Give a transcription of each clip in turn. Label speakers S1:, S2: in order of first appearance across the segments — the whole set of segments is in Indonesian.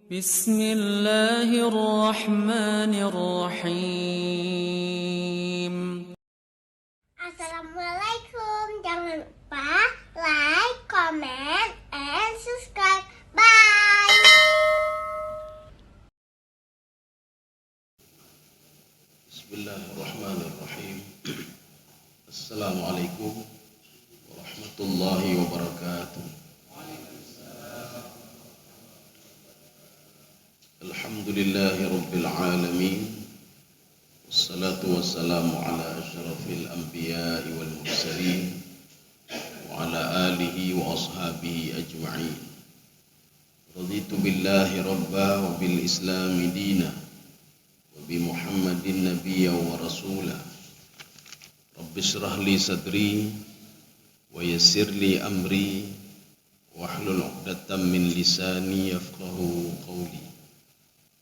S1: بسم الله الرحمن الرحيم.
S2: Assalamualaikum. Jangan lupa like, comment, and subscribe. Bye.
S3: Bismillahirrahmanirrahim. Assalamualaikum warahmatullahi wabarakatuh. Alhamdulillahi rabbil alamin. Wassalatu wassalamu ala asyrafil anbiya'i wal mursalin wa ala alihi wa ashabihi ajma'in. Raditu billahi rabba wa bil islami dina wa bi Muhammadin nabiyya wa rasula. Rabbi shrah li sadri wa yassir li amri wahlul 'uqdatam min lisani yafqahu qawli.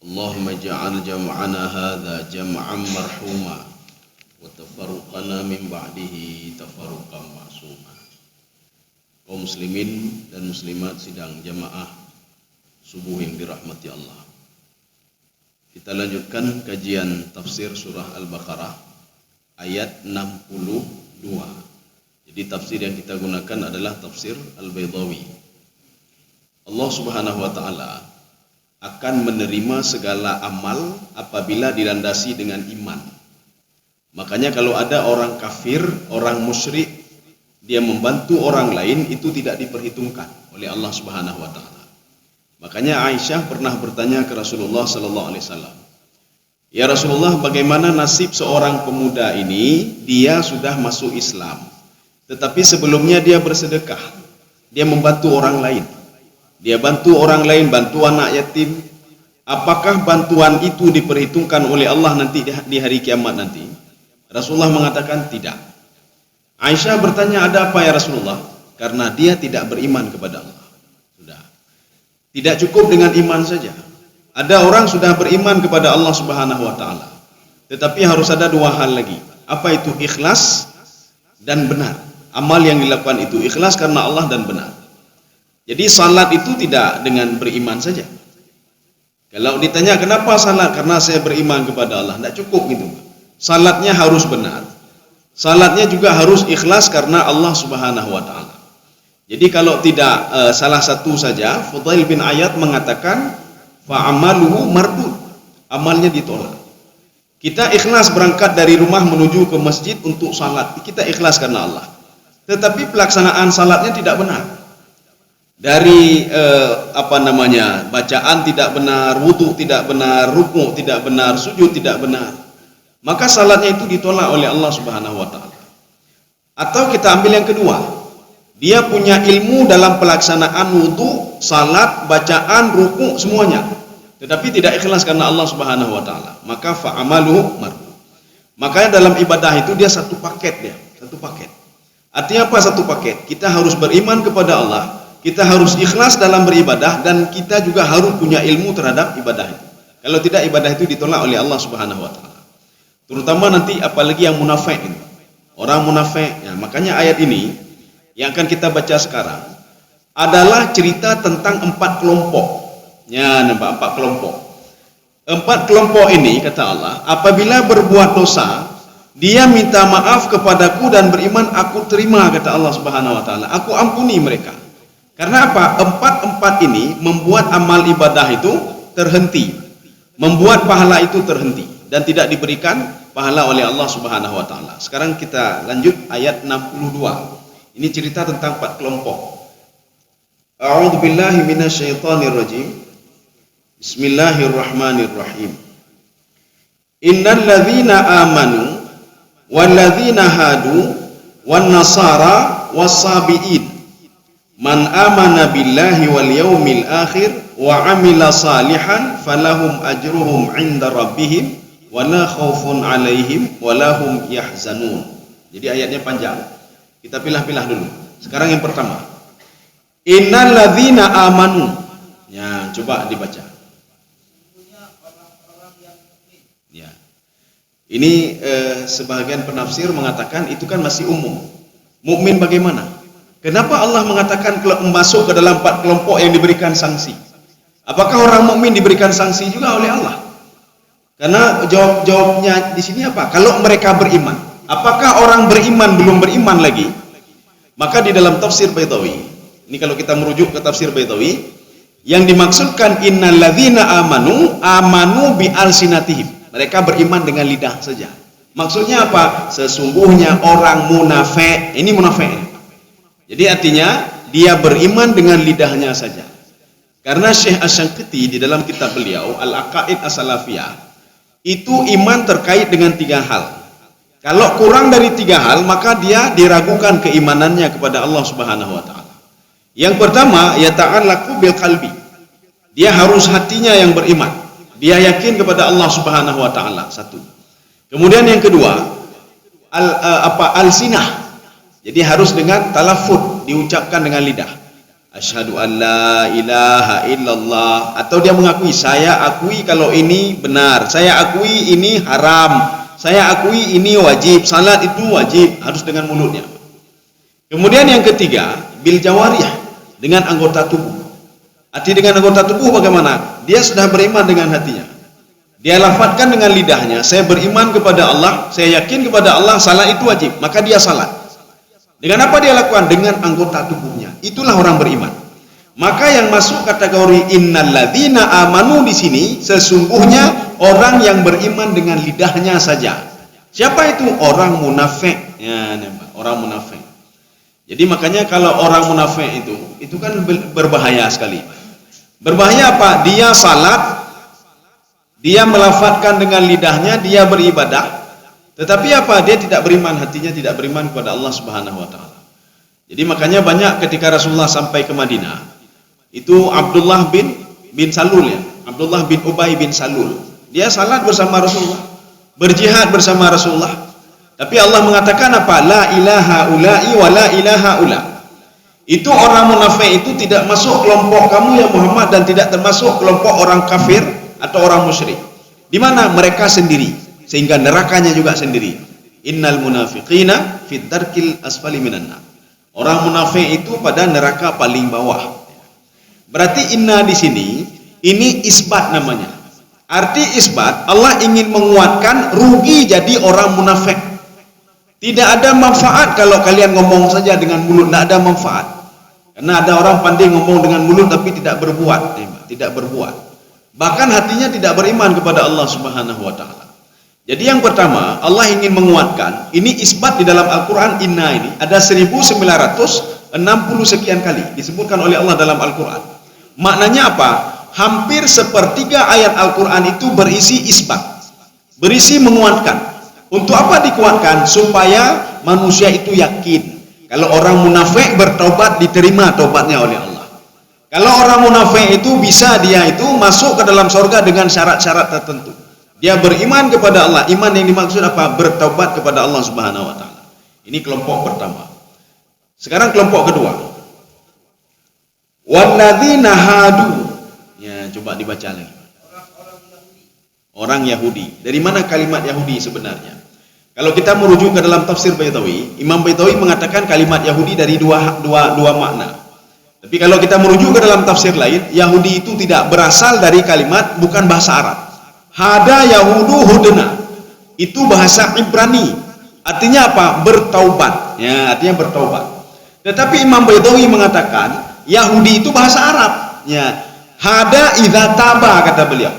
S3: Allahumma ja'al jam'ana hadha jam'an marhuma wa tafarruqana min ba'dihi tafarruqan ma'suma. Kaum muslimin dan muslimat sidang jamaah subuh yang dirahmati Allah. Kita lanjutkan kajian tafsir surah Al-Baqarah ayat 62. Jadi tafsir yang kita gunakan adalah tafsir Al-Baydawi. Allah Subhanahu wa taala akan menerima segala amal apabila dilandasi dengan iman. Makanya kalau ada orang kafir, orang musyrik, dia membantu orang lain, itu tidak diperhitungkan oleh Allah Subhanahu wa taala. Makanya Aisyah pernah bertanya ke Rasulullah sallallahu alaihi wasallam, "Ya Rasulullah, bagaimana nasib seorang pemuda ini? Dia sudah masuk Islam, tetapi sebelumnya dia bersedekah. Dia membantu orang lain. Dia bantu orang lain, bantu anak yatim. Apakah bantuan itu diperhitungkan oleh Allah nanti di hari kiamat nanti?" Rasulullah mengatakan tidak. Aisyah bertanya, "Ada apa ya Rasulullah?" Karena dia tidak beriman kepada Allah. Sudah. Tidak cukup dengan iman saja. Ada orang sudah beriman kepada Allah Subhanahu wa taala, tetapi harus ada dua hal lagi. Apa itu? Ikhlas dan benar. Amal yang dilakukan itu ikhlas karena Allah dan benar. Jadi salat itu tidak dengan beriman saja. Kalau ditanya kenapa salat? Karena saya beriman kepada Allah. Tidak cukup gitu. Salatnya harus benar. Salatnya juga harus ikhlas karena Allah Subhanahu wa taala. Jadi kalau tidak salah satu saja, Fudail bin Iyad mengatakan fa'amaluhu mardud. Amalnya ditolak. Kita ikhlas berangkat dari rumah menuju ke masjid untuk salat. Kita ikhlas karena Allah. Tetapi pelaksanaan salatnya tidak benar. Dari bacaan tidak benar, wudu tidak benar, rukuk tidak benar, sujud tidak benar, maka salatnya itu ditolak oleh Allah Subhanahu wa taala. Atau kita ambil yang kedua, dia punya ilmu dalam pelaksanaan wudu, salat, bacaan, rukuk semuanya, tetapi tidak ikhlas karena Allah Subhanahu wa taala, maka fa'amaluhu mardud. Makanya dalam ibadah itu dia satu paket. Artinya apa satu paket? Kita harus beriman kepada Allah, kita harus ikhlas dalam beribadah, dan kita juga harus punya ilmu terhadap ibadah itu. Kalau tidak, ibadah itu ditolak oleh Allah Subhanahu wa taala. Terutama nanti apalagi yang munafik itu. Orang munafik, ya, makanya ayat ini yang akan kita baca sekarang adalah cerita tentang 4 kelompok. Ya, nampak 4 kelompok. 4 kelompok ini kata Allah, apabila berbuat dosa, dia minta maaf kepadaku dan beriman, aku terima, kata Allah Subhanahu wa taala. Aku ampuni mereka. Karena apa? 4 ini membuat amal ibadah itu terhenti, membuat pahala itu terhenti dan tidak diberikan pahala oleh Allah Subhanahu wa taala. Sekarang kita lanjut ayat 62. Ini cerita tentang 4 kelompok. A'udzubillahi minasyaitonirrajim. Bismillahirrahmanirrahim. Innal ladzina amanu wal ladzina hadu wan nasara was-sabiin man amana billahi wal yaumil akhir wa amila salihan falahum ajruhum 'inda rabbihim wala khaufun 'alaihim wala hum yahzanun. Jadi ayatnya panjang. Kita pilah-pilah dulu. Sekarang yang pertama. Innal ladzina amanu. Ya, coba dibaca. Ya. Ini sebagian penafsir mengatakan itu kan masih umum. Mukmin bagaimana? Kenapa Allah mengatakan masuk ke dalam 4 kelompok yang diberikan sanksi? Apakah orang mukmin diberikan sanksi juga oleh Allah? Karena jawabnya di sini apa? Kalau mereka beriman. Apakah orang beriman belum beriman lagi? Maka di dalam tafsir Baitawi, ini kalau kita merujuk ke tafsir Baitawi, yang dimaksudkan innalladzina amanu bi alsinatihim. Mereka beriman dengan lidah saja. Maksudnya apa? Sesungguhnya orang munafik, ini munafik. Jadi artinya dia beriman dengan lidahnya saja. Karena Syekh Asy-Syanqiti di dalam kitab beliau Al-Aqaid As-Salafiyah itu iman terkait dengan 3 hal. Kalau kurang dari 3 hal maka dia diragukan keimanannya kepada Allah Subhanahu wa taala. Yang pertama, ya ta'allaqu bil qalbi. Dia harus hatinya yang beriman. Dia yakin kepada Allah Subhanahu wa taala, satu. Kemudian yang kedua, al-sinah. Jadi harus dengan talaffuz, diucapkan dengan lidah. Asyhadu an la ilaha illallah, atau dia mengakui, saya akui kalau ini benar, saya akui ini haram, saya akui ini wajib, salat itu wajib, harus dengan mulutnya. Kemudian yang ketiga, bil jawarih, dengan anggota tubuh. Arti dengan anggota tubuh bagaimana? Dia sudah beriman dengan hatinya. Dia lafadzkan dengan lidahnya, saya beriman kepada Allah, saya yakin kepada Allah, salat itu wajib, maka dia salat. Dengan apa dia lakukan? Dengan anggota tubuhnya. Itulah orang beriman. Maka yang masuk kategori innalladzina amanu di sini sesungguhnya orang yang beriman dengan lidahnya saja. Siapa itu? Orang munafik. Ya, orang munafik. Jadi makanya kalau orang munafik itu kan berbahaya sekali. Berbahaya apa? Dia salat, dia melafadzkan dengan lidahnya, dia beribadah. Tetapi apa? Dia tidak beriman, hatinya tidak beriman kepada Allah Subhanahu wa taala. Jadi makanya banyak ketika Rasulullah sampai ke Madinah, itu Abdullah bin Salul ya. Abdullah bin Ubay bin Salul. Dia salat bersama Rasulullah, berjihad bersama Rasulullah. Tapi Allah mengatakan apa? La ilaha ula'i wa la ilaha ula. Itu orang munafik itu tidak masuk kelompok kamu ya Muhammad dan tidak termasuk kelompok orang kafir atau orang musyrik. Di mana? Mereka sendiri. Sehingga nerakanya juga sendiri. Innal munafiqina fid darkil asfali minan nar. Orang munafik itu pada neraka paling bawah. Berarti inna di sini ini isbat namanya. Arti isbat, Allah ingin menguatkan rugi jadi orang munafik. Tidak ada manfaat kalau kalian ngomong saja dengan mulut, tidak ada manfaat. Karena ada orang pandai ngomong dengan mulut tapi tidak berbuat, tidak berbuat. Bahkan hatinya tidak beriman kepada Allah Subhanahu wa taala. Jadi yang pertama, Allah ingin menguatkan, ini isbat di dalam Al-Quran, inna ini, ada 1960 sekian kali, disebutkan oleh Allah dalam Al-Quran. Maknanya apa? Hampir sepertiga ayat Al-Quran itu berisi isbat, berisi menguatkan. Untuk apa dikuatkan? Supaya manusia itu yakin, kalau orang munafik bertobat diterima tobatnya oleh Allah. Kalau orang munafik itu bisa dia itu masuk ke dalam surga dengan syarat-syarat tertentu. Dia beriman kepada Allah. Iman yang dimaksud apa? Bertaubat kepada Allah Subhanahu wa taala. Ini kelompok pertama. Sekarang kelompok kedua. Walladzina hadu. Ya, coba dibaca lagi. Orang Yahudi. Dari mana kalimat Yahudi sebenarnya? Kalau kita merujuk ke dalam tafsir Baitawi, Imam Baitawi mengatakan kalimat Yahudi dari dua makna. Tapi kalau kita merujuk ke dalam tafsir lain, Yahudi itu tidak berasal dari kalimat, bukan bahasa Arab. Hada Yahudu hudna, itu bahasa Ibrani, artinya apa? Bertaubat, ya, artinya bertaubat. Tetapi Imam Baitawi mengatakan Yahudi itu bahasa Arab, ya. Hada idza taba, kata beliau.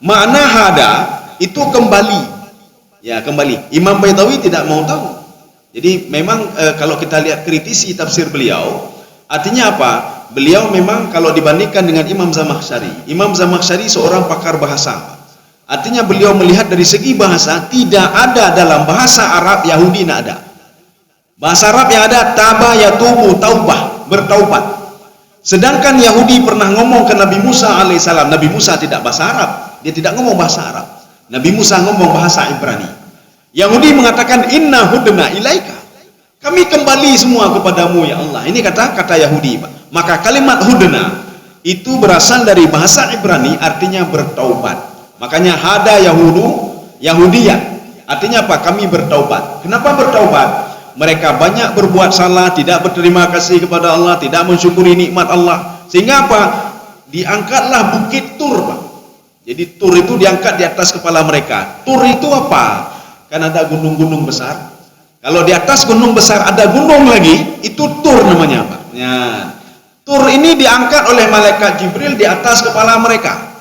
S3: Makna hada itu kembali, ya, kembali. Imam Baitawi tidak mau tahu. Jadi memang kalau kita lihat kritisi tafsir beliau, artinya apa? Beliau memang kalau dibandingkan dengan Imam Zamakhsyari seorang pakar bahasa. Artinya beliau melihat dari segi bahasa, tidak ada dalam bahasa Arab Yahudi, tidak ada. Bahasa Arab yang ada taba yatubu, taubah, bertaubat. Sedangkan Yahudi pernah ngomong ke Nabi Musa alaihissalam. Nabi Musa tidak bahasa Arab, dia tidak ngomong bahasa Arab. Nabi Musa ngomong bahasa Ibrani. Yahudi mengatakan inna hudna ilaika, kami kembali semua kepadamu ya Allah. Ini kata Yahudi. Maka kalimat hudna itu berasal dari bahasa Ibrani, artinya bertaubat. Makanya hada Yahudiyah, artinya apa? Kami bertaubat. Kenapa bertaubat? Mereka banyak berbuat salah, tidak berterima kasih kepada Allah, tidak mensyukuri nikmat Allah. Sehingga apa? diangkatlah bukit Tur, Pak. Jadi Tur itu diangkat di atas kepala mereka. Tur itu apa? Kan ada gunung-gunung besar. Kalau di atas gunung besar ada gunung lagi, itu Tur namanya, Pak. Ya. Tur ini diangkat oleh malaikat Jibril di atas kepala mereka.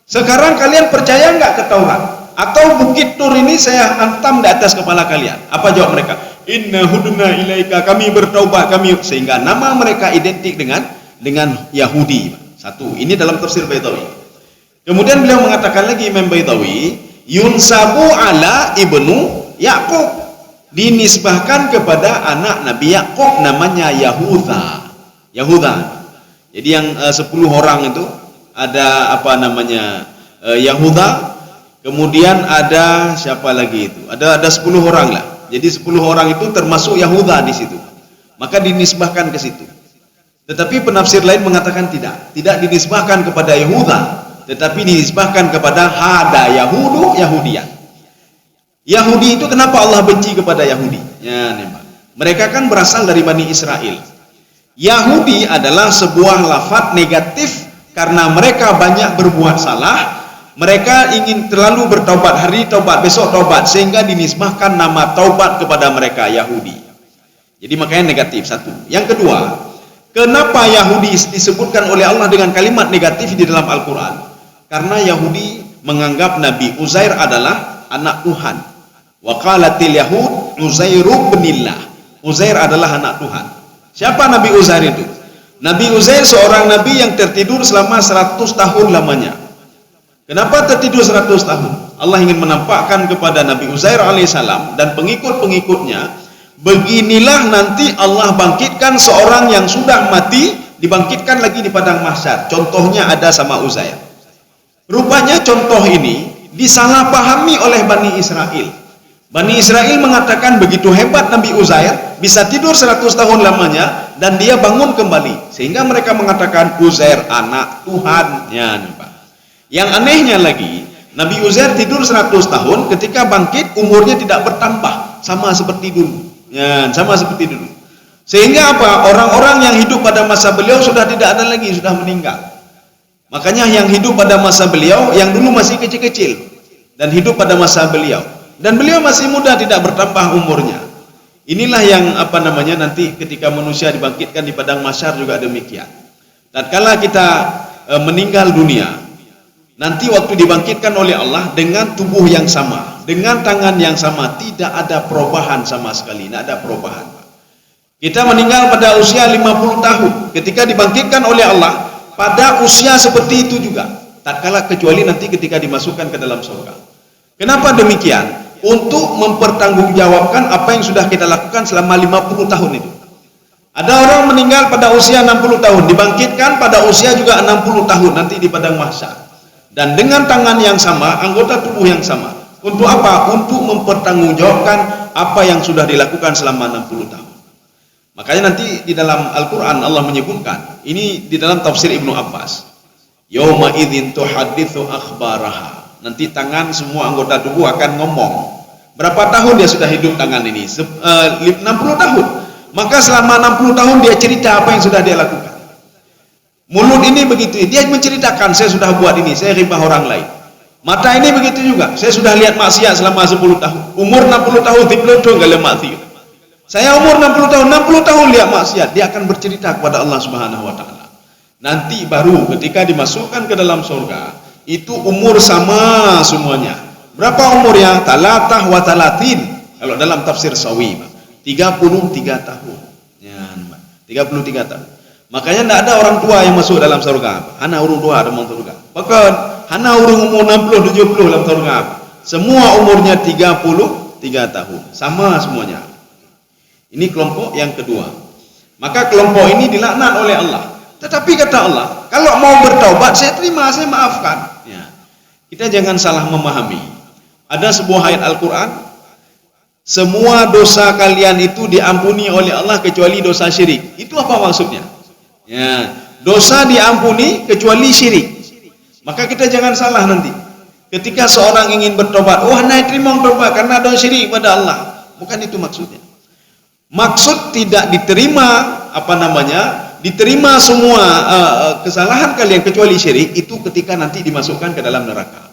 S3: Sekarang kalian percaya nggak ke Taurat? Atau bukit Tur ini saya hantam di atas kepala kalian? Apa jawab mereka? Inna hudna ilaika, kami bertaubat, kami. Sehingga nama mereka identik dengan Yahudi. Satu, ini dalam tafsir Baitawi. Kemudian beliau mengatakan lagi, Imam Baitawi, yunsabu ala ibnu Yaqub, dinisbahkan kepada anak Nabi Yakub, namanya Yahuda. Jadi yang 10 orang itu ada apa namanya, Yahuda. Kemudian ada siapa lagi itu? Ada 10 orang lah. Jadi 10 orang itu termasuk Yahuda di situ. Maka dinisbahkan ke situ. Tetapi penafsir lain mengatakan tidak dinisbahkan kepada Yahuda, tetapi dinisbahkan kepada hada Yahudu, Yahudian. Yahudi itu kenapa Allah benci kepada Yahudi? Ya, mereka kan berasal dari Bani Israel. Yahudi adalah sebuah lafaz negatif karena mereka banyak berbuat salah. Mereka ingin terlalu bertaubat, hari taubat, besok taubat, sehingga dinisbahkan nama taubat kepada mereka, Yahudi. Jadi makanya negatif, satu. Yang kedua, kenapa Yahudi disebutkan oleh Allah dengan kalimat negatif di dalam Al-Quran? Karena Yahudi menganggap Nabi Uzair adalah anak Tuhan. Wa qalatil Yahud Uzairu ibnillah. Uzair adalah anak Tuhan. Siapa Nabi Uzair itu? Nabi Uzair seorang nabi yang tertidur selama 100 tahun lamanya. Kenapa tertidur 100 tahun? Allah ingin menampakkan kepada Nabi Uzair alaihissalam dan pengikut-pengikutnya, beginilah nanti Allah bangkitkan seorang yang sudah mati, dibangkitkan lagi di padang mahsyar. Contohnya ada sama Uzair. Rupanya contoh ini disalahpahami oleh Bani Israel. Bani Israel mengatakan begitu hebat Nabi Uzair, bisa tidur 100 tahun lamanya dan dia bangun kembali, sehingga mereka mengatakan Uzair anak Tuhan. Ya, Pak. Yang anehnya lagi, Nabi Uzair tidur 100 tahun, ketika bangkit umurnya tidak bertambah, sama seperti dulu. Ya, sama seperti dulu. Sehingga apa? Orang-orang yang hidup pada masa beliau sudah tidak ada lagi, sudah meninggal. Makanya yang hidup pada masa beliau, yang dulu masih kecil-kecil dan hidup pada masa beliau, dan beliau masih muda, tidak bertambah umurnya. Inilah yang apa namanya, nanti ketika manusia dibangkitkan di padang mahsyar juga demikian. Tatkala kita meninggal dunia, nanti waktu dibangkitkan oleh Allah dengan tubuh yang sama, dengan tangan yang sama, tidak ada perubahan sama sekali, tidak ada perubahan. Kita meninggal pada usia 50 tahun, ketika dibangkitkan oleh Allah pada usia seperti itu juga, tatkala kecuali nanti ketika dimasukkan ke dalam surga. Kenapa demikian? Untuk mempertanggungjawabkan apa yang sudah kita lakukan selama 50 tahun itu. Ada orang meninggal pada usia 60 tahun, dibangkitkan pada usia juga 60 tahun nanti di padang mahsyar. Dan dengan tangan yang sama, anggota tubuh yang sama. Untuk apa? Untuk mempertanggungjawabkan apa yang sudah dilakukan selama 60 tahun. Makanya nanti di dalam Al-Quran Allah menyebutkan, ini di dalam tafsir Ibnu Abbas, yauma idzin tuhadditsu akhbaraha. Nanti tangan semua anggota tubuh akan ngomong. Berapa tahun dia sudah hidup tangan ini? 60 tahun. Maka selama 60 tahun dia cerita apa yang sudah dia lakukan. Mulut ini begitu, dia menceritakan, saya sudah buat ini, saya ribah orang lain. Mata ini begitu juga, saya sudah lihat maksiat selama 10 tahun. Umur 60 tahun dipelodong kalau maksiat. Saya umur 60 tahun lihat maksiat. Dia akan bercerita kepada Allah Subhanahu wa taala. Nanti baru ketika dimasukkan ke dalam surga, itu umur sama semuanya. Berapa umurnya? Talatah wa talatin. Kalau dalam tafsir Sawi, 33 tahun. Ya, 33 tahun. Makanya tidak ada orang tua yang masuk dalam surga. Hana urung tua dalam surga. Bahkan hana urung umur 60 70 dalam surga. Semua umurnya 33 tahun. Sama semuanya. Ini kelompok yang kedua. Maka kelompok ini dilaknat oleh Allah. Tetapi kata Allah, kalau mau bertaubat saya terima, saya maafkan. Ya. Kita jangan salah memahami. Ada sebuah ayat Al-Quran, semua dosa kalian itu diampuni oleh Allah kecuali dosa syirik. Itu apa maksudnya? Ya, dosa diampuni kecuali syirik. Maka kita jangan salah nanti. Ketika seorang ingin bertobat, wah naik terima bertobat karena ada syirik pada Allah. Bukan itu maksudnya. Maksud tidak diterima apa namanya diterima semua kesalahan kalian kecuali syirik, itu ketika nanti dimasukkan ke dalam neraka.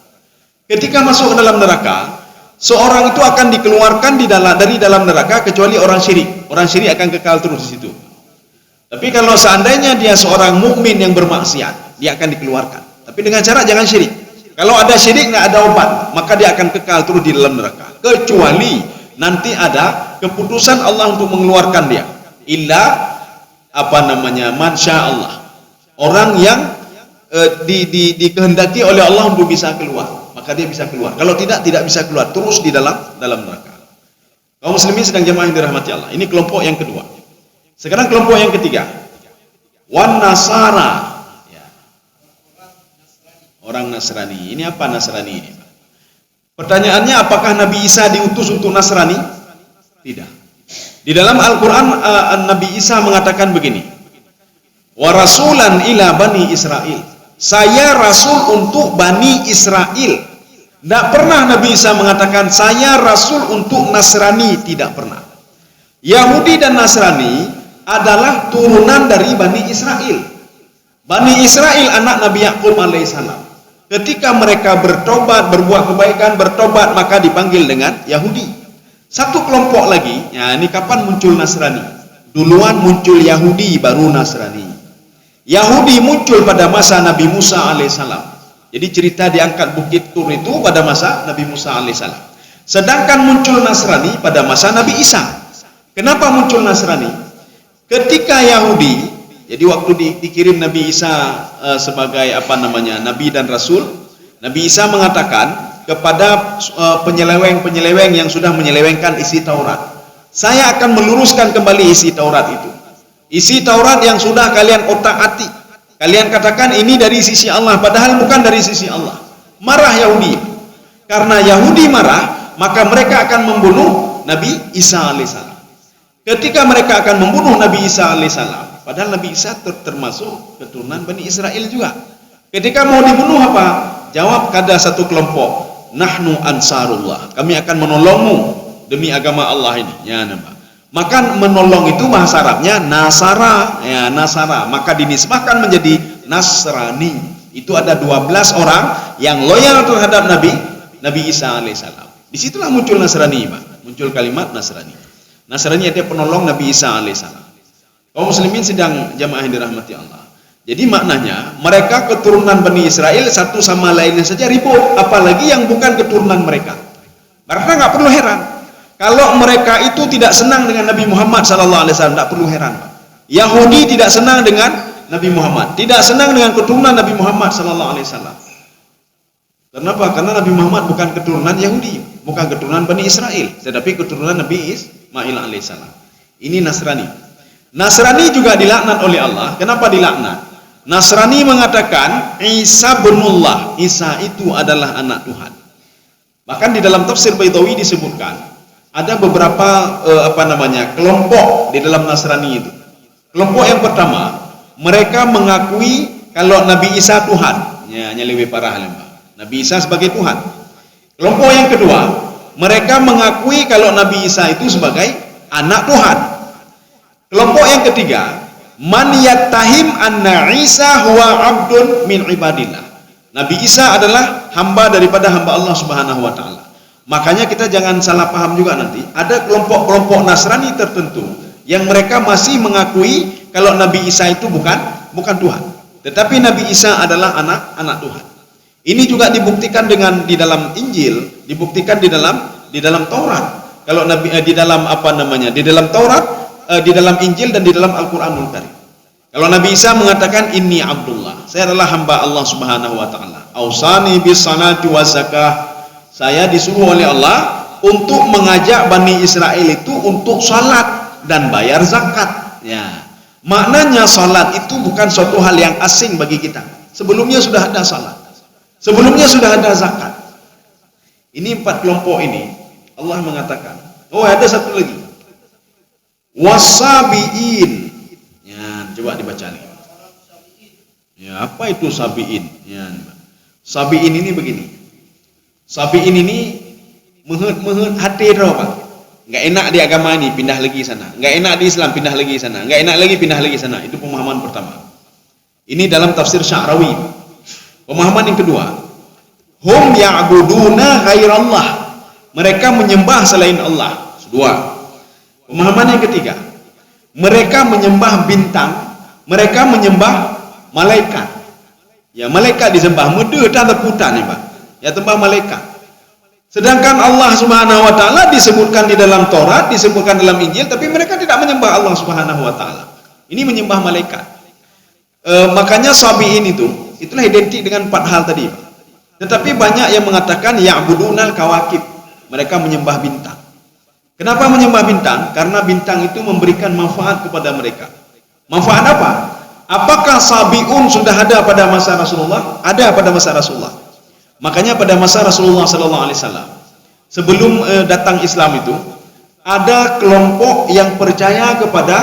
S3: Ketika masuk ke dalam neraka, seorang itu akan dikeluarkan dari dalam neraka kecuali orang syirik. Orang syirik akan kekal terus di situ. Tapi kalau seandainya dia seorang mukmin yang bermaksiat, dia akan dikeluarkan. Tapi dengan cara jangan syirik. Kalau ada syirik, nggak ada obat, maka dia akan kekal terus di dalam neraka. Kecuali nanti ada keputusan Allah untuk mengeluarkan dia. Illa mansya Allah. Orang yang dikehendaki oleh Allah untuk bisa keluar, maka dia bisa keluar. Kalau tidak bisa keluar, terus di dalam neraka. Kaum muslimin sedang jamaah yang dirahmati Allah. Ini kelompok yang kedua. Sekarang kelompok yang ketiga. Wan Nasara. Ya. Orang Nasrani. Ini apa Nasrani ini? Pertanyaannya, apakah Nabi Isa diutus untuk Nasrani? Tidak. Di dalam Al-Quran Nabi Isa mengatakan begini. Wa rasulan ila bani Israel. Saya rasul untuk Bani Israel. Tidak pernah Nabi Isa mengatakan saya rasul untuk Nasrani, tidak pernah. Yahudi dan Nasrani adalah turunan dari Bani Israel. Bani Israel anak Nabi Yakub alaihissalam. Ketika mereka bertobat, berbuat kebaikan, bertobat, maka dipanggil dengan Yahudi. Satu kelompok lagi, ya ini kapan muncul Nasrani? Duluan muncul Yahudi, baru Nasrani. Yahudi muncul pada masa Nabi Musa alaihissalam. Jadi cerita diangkat Bukit Tur itu pada masa Nabi Musa alaihissalam. Sedangkan muncul Nasrani pada masa Nabi Isa. Kenapa muncul Nasrani? Ketika Yahudi, jadi waktu dikirim Nabi Isa sebagai Nabi dan Rasul, Nabi Isa mengatakan kepada penyeleweng-penyeleweng yang sudah menyelewengkan isi Taurat, saya akan meluruskan kembali isi Taurat itu. Isi Taurat yang sudah kalian otak-atik, kalian katakan ini dari sisi Allah, padahal bukan dari sisi Allah. Marah Yahudi. Karena Yahudi marah, maka mereka akan membunuh Nabi Isa alaihissalam. Ketika mereka akan membunuh Nabi Isa alaihissalam, padahal Nabi Isa termasuk keturunan Bani Israel juga. Ketika mau dibunuh apa? Jawab kada satu kelompok, nahnu ansarullah, kami akan menolongmu demi agama Allah ini. Ya, nama. Maka menolong itu bahasa Arabnya Nasara, ya Nasara, maka dinisbahkan menjadi Nasrani. Itu ada 12 orang yang loyal terhadap Nabi Isa alaihissalam. Disitulah muncul Nasrani, Pak. Muncul kalimat Nasrani. Nasrani ada penolong Nabi Isa alaihissalam. Kaum muslimin sedang jamaah yang dirahmati Allah. Jadi maknanya mereka keturunan Bani Israel satu sama lainnya saja ribut, apalagi yang bukan keturunan mereka. Karena nggak perlu heran. Kalau mereka itu tidak senang dengan Nabi Muhammad SAW, tidak perlu heran. Yahudi tidak senang dengan Nabi Muhammad, tidak senang dengan keturunan Nabi Muhammad SAW. Kenapa? Karena Nabi Muhammad bukan keturunan Yahudi, bukan keturunan Bani Israel, tetapi keturunan Nabi Ismail alaihissalam. Ini Nasrani. Nasrani juga dilaknat oleh Allah. Kenapa dilaknat? Nasrani mengatakan Isa binullah, Isa itu adalah anak Tuhan. Bahkan di dalam tafsir Baitawi disebutkan ada beberapa kelompok di dalam Nasrani itu. Kelompok yang pertama, mereka mengakui kalau Nabi Isa Tuhan. Ya, lebih parah lembah. Nabi Isa sebagai Tuhan. Kelompok yang kedua, mereka mengakui kalau Nabi Isa itu sebagai anak Tuhan. Kelompok yang ketiga, man yattahim anna Isa huwa abdun min ibadillah. Nabi Isa adalah hamba daripada hamba Allah Subhanahu wa taala. Makanya kita jangan salah paham juga nanti. Ada kelompok-kelompok Nasrani tertentu yang mereka masih mengakui kalau Nabi Isa itu bukan Tuhan, tetapi Nabi Isa adalah anak Tuhan. Ini juga dibuktikan di dalam Injil, dibuktikan di dalam Taurat. Kalau di dalam Taurat, di dalam Injil dan di dalam Al-Qur'anul Karim. Kalau Nabi Isa mengatakan inni Abdullah, saya adalah hamba Allah Subhanahu wa taala. Ausani bis salati waz zakah. Saya disuruh oleh Allah untuk mengajak Bani Israel itu untuk salat dan bayar zakat. Ya. Maknanya salat itu bukan suatu hal yang asing bagi kita. Sebelumnya sudah ada salat. Sebelumnya sudah ada zakat. Ini 4 kelompok ini Allah mengatakan. Oh, ada satu lagi. Wasabiin. Ya, coba dibaca nih. Ya, apa itu sabiin? Ya, sabiin ini begini. Sabiin ini menghut hati roh, Pak. Nggak enak di agama ini, pindah lagi sana. Nggak enak di Islam, pindah lagi sana. Nggak enak lagi, pindah lagi sana. Itu pemahaman pertama. Ini dalam tafsir Sya'rawi. Pemahaman yang kedua, hum ya'buduna ghairallah. Mereka menyembah selain Allah. Dua. Pemahaman yang ketiga, mereka menyembah bintang, mereka menyembah malaikat. Ya, malaikat disembah, mede dan teputan ya, Pak. Ya, tembah malaikat. Sedangkan Allah Subhanahu wa taala disebutkan di dalam Taurat, disebutkan dalam Injil, tapi mereka tidak menyembah Allah Subhanahu wa taala. Ini menyembah malaikat. Makanya Sabi'in itulah identik dengan 4 hal tadi, Pak. Tetapi banyak yang mengatakan ya'budunal kawakib. Mereka menyembah bintang. Kenapa menyembah bintang? Karena bintang itu memberikan manfaat kepada mereka. Manfaat apa? Apakah Sabi'un sudah ada pada masa Rasulullah? Ada pada masa Rasulullah. Makanya pada masa Rasulullah sallallahu alaihi wasallam, sebelum datang Islam itu, ada kelompok yang percaya kepada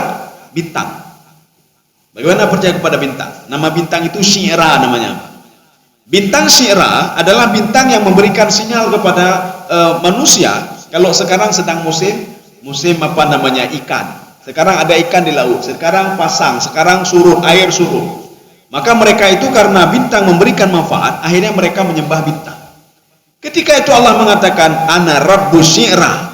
S3: bintang. Bagaimana percaya kepada bintang? Nama bintang itu Syi'ra namanya. Bintang Syi'ra adalah bintang yang memberikan sinyal kepada manusia. Kalau sekarang sedang musim apa namanya, ikan. Sekarang ada ikan di laut, sekarang pasang, sekarang surut, air surut. Maka mereka itu karena bintang memberikan manfaat, akhirnya mereka menyembah bintang. Ketika itu Allah mengatakan, Ana Rabbus Syi'ra.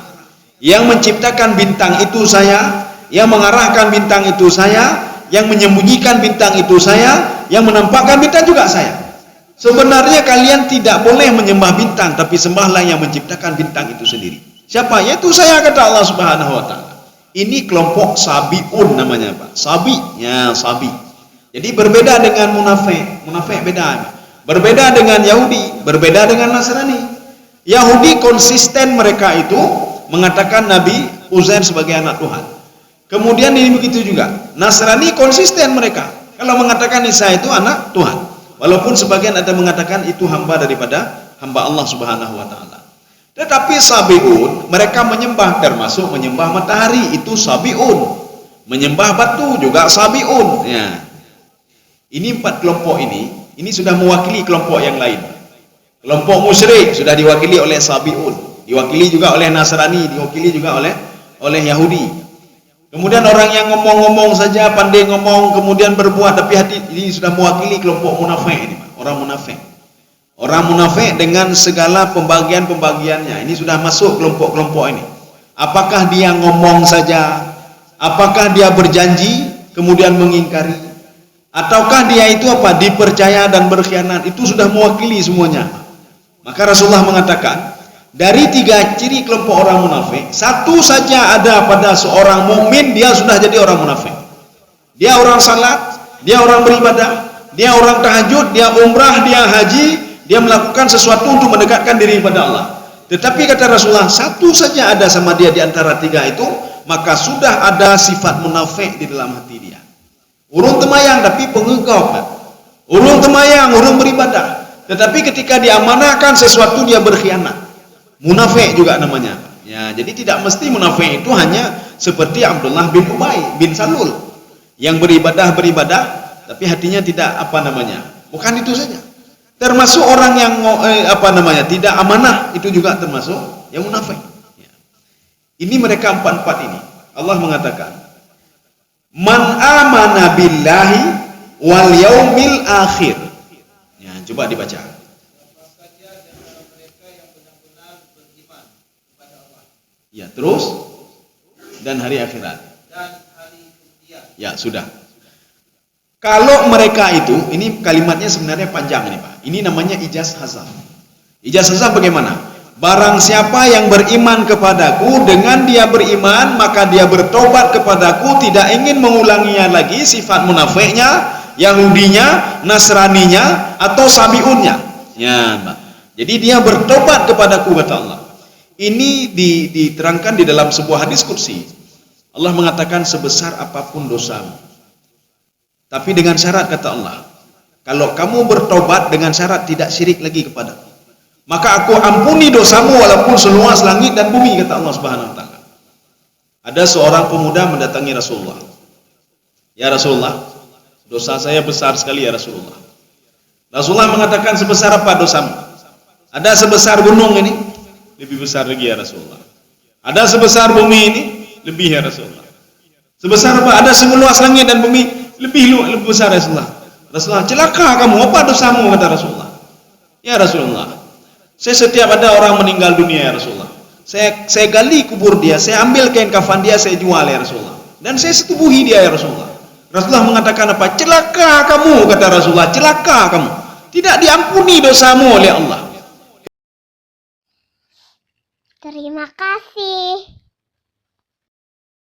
S3: Yang menciptakan bintang itu saya, yang mengarahkan bintang itu saya, yang menyembunyikan bintang itu saya, yang menampakkan bintang juga saya. Sebenarnya kalian tidak boleh menyembah bintang, tapi sembahlah yang menciptakan bintang itu sendiri. Siapa? Yaitu saya, kata Allah Subhanahu wa taala. Ini kelompok Sabi'un namanya, Pak. Sabi. Jadi berbeda dengan munafik. Munafik beda. Berbeda dengan Yahudi, berbeda dengan Nasrani. Yahudi konsisten mereka itu mengatakan Nabi Uzair sebagai anak Tuhan. Kemudian ini begitu juga. Nasrani konsisten mereka kalau mengatakan Isa itu anak Tuhan. Walaupun sebagian ada mengatakan itu hamba daripada hamba Allah Subhanahu wa taala. Tetapi Sabi'un mereka menyembah, termasuk menyembah matahari, itu Sabi'un. Menyembah batu juga Sabi'un. Ya. Ini 4 kelompok ini sudah mewakili kelompok yang lain. Kelompok musyrik sudah diwakili oleh Sabi'un, diwakili juga oleh Nasrani, diwakili juga oleh Yahudi. Kemudian orang yang ngomong-ngomong saja, pandai ngomong, kemudian berbuat tapi hati, ini sudah mewakili kelompok munafik ini, Pak. Orang munafik. Orang munafik dengan segala pembagian-pembagiannya. Ini sudah masuk kelompok-kelompok ini. Apakah dia ngomong saja? Apakah dia berjanji kemudian mengingkari? Ataukah dia itu apa? Dipercaya dan berkhianat? Itu sudah mewakili semuanya. Maka Rasulullah mengatakan, dari 3 ciri kelompok orang munafik, 1 saja ada pada seorang mukmin, dia sudah jadi orang munafik. Dia orang salat, dia orang beribadah, dia orang tahajud, dia umrah, dia haji, dia melakukan sesuatu untuk mendekatkan diri kepada Allah. Tetapi kata Rasulullah, 1 saja ada sama dia di antara 3 itu, maka sudah ada sifat munafik di dalam hati dia. Urung temayang tapi pengegau. Urung temayang, urung beribadah. Tetapi ketika diamanahkan sesuatu dia berkhianat. Munafik juga namanya. Ya, jadi tidak mesti munafik itu hanya seperti Abdullah bin Ubay bin Salul yang beribadah tapi hatinya tidak apa namanya. Bukan itu saja. Termasuk orang yang tidak amanah, itu juga termasuk yang munafik. Ya. Ini mereka 4 ini. Allah mengatakan, Man amana billahi wal yaumil akhir. Ya, coba dibaca. Ya, terus dan hari akhirat. Ya, sudah. Kalau mereka itu, ini kalimatnya sebenarnya panjang ini, Pak. Ini namanya ijaz hazaf. Ijaz hazaf bagaimana? Barang siapa yang beriman kepadaku, dengan dia beriman, maka dia bertobat kepadaku, tidak ingin mengulanginya lagi sifat munafiknya, Yahudinya, Nasraninya, atau Sabi'unnya. Ya, Pak. Jadi dia bertobat kepadaku, kata Allah. Ini diterangkan di dalam sebuah hadis qudsi. Allah mengatakan, sebesar apapun dosamu, tapi dengan syarat, kata Allah, kalau kamu bertobat dengan syarat tidak syirik lagi kepadaku, maka aku ampuni dosamu walaupun seluas langit dan bumi, kata Allah Subhanahu wa taala. Ada seorang pemuda mendatangi Rasulullah. Ya Rasulullah, dosa saya besar sekali ya Rasulullah. Rasulullah mengatakan, sebesar apa dosamu? Ada sebesar gunung ini? Lebih besar lagi ya Rasulullah.
S4: Ada sebesar bumi ini, lebih ya Rasulullah. Sebesar apa? Ada semeluas langit dan bumi, lebih besar ya Rasulullah. Rasulullah, celaka kamu, apa dosamu, kata Rasulullah. Ya Rasulullah, saya setiap ada orang meninggal dunia ya Rasulullah, saya gali kubur dia, saya ambil kain kafan dia, saya jual ya Rasulullah, dan saya setubuhi dia ya Rasulullah. Rasulullah mengatakan apa? Celaka kamu, kata Rasulullah, celaka kamu, tidak diampuni dosamu oleh Allah.
S2: Terima kasih.